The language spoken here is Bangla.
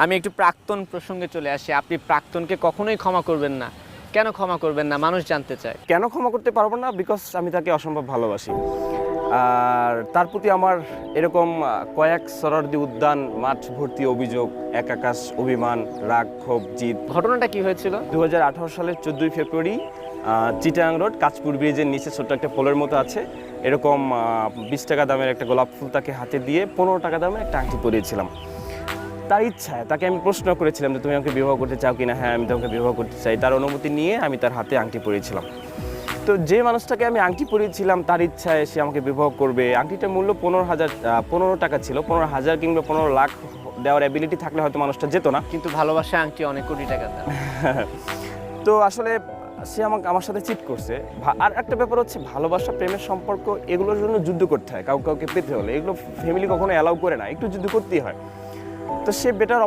আমি একটু প্রাক্তন প্রসঙ্গে চলে আসি। আপনি প্রাক্তনকে কখনোই ক্ষমা করবেন না, কেন ক্ষমা করবেন না মানুষ জানতে চায়। কেন ক্ষমা করতে পারবো না? বিকজ আমি তাকে অসম্ভব ভালোবাসি। আর তার প্রতি আমার এরকম কয়েক সরারদি উদ্যান, মাঠ ভর্তি অভিযোগ, এক আকাশ অভিমান, রাগ, ক্ষোভ, জিদ। ঘটনাটা কি হয়েছিল? 2018 সালের 14ই ফেব্রুয়ারি চিটাগাং রোড কাঁচপুর ব্রিজের নিচে ছোট্ট একটা পোলের মতো আছে, এরকম 20 টাকা দামের একটা গোলাপ ফুল তাকে হাতে দিয়ে 15 টাকা দামের একটা আংটি পরিয়েছিলাম। তার ইচ্ছায় তাকে আমি প্রশ্ন করেছিলাম যে তুমি আমাকে বিবাহ করতে চাও কিনা। হ্যাঁ, আমি তোমাকে বিবাহ করতে চাই। তার অনুমতি নিয়ে আমি তার হাতে আংটি পরিয়েছিলাম। তো যে মানুষটাকে আমি আংটি পরিয়েছিলাম তার ইচ্ছায় সে আমাকে বিবাহ করবে। আংটিটার মূল্য 15 টাকা ছিল। 15,000 কিংবা 15 লাখ দেওয়ার অ্যাবিলিটি থাকলে হয়তো মানুষটা যেত না। কিন্তু ভালোবাসা আংটি অনেক কোটি টাকা দাম। তো আসলে সে আমার সাথে চিট করছে। আর একটা ব্যাপার হচ্ছে, ভালোবাসা, প্রেমের সম্পর্ক, এগুলোর জন্য যুদ্ধ করতে হয় কাউকে পেতে হলে। এগুলো ফ্যামিলি কখনো অ্যালাউ করে না, একটু যুদ্ধ করতেই হয়। তো সে বেটার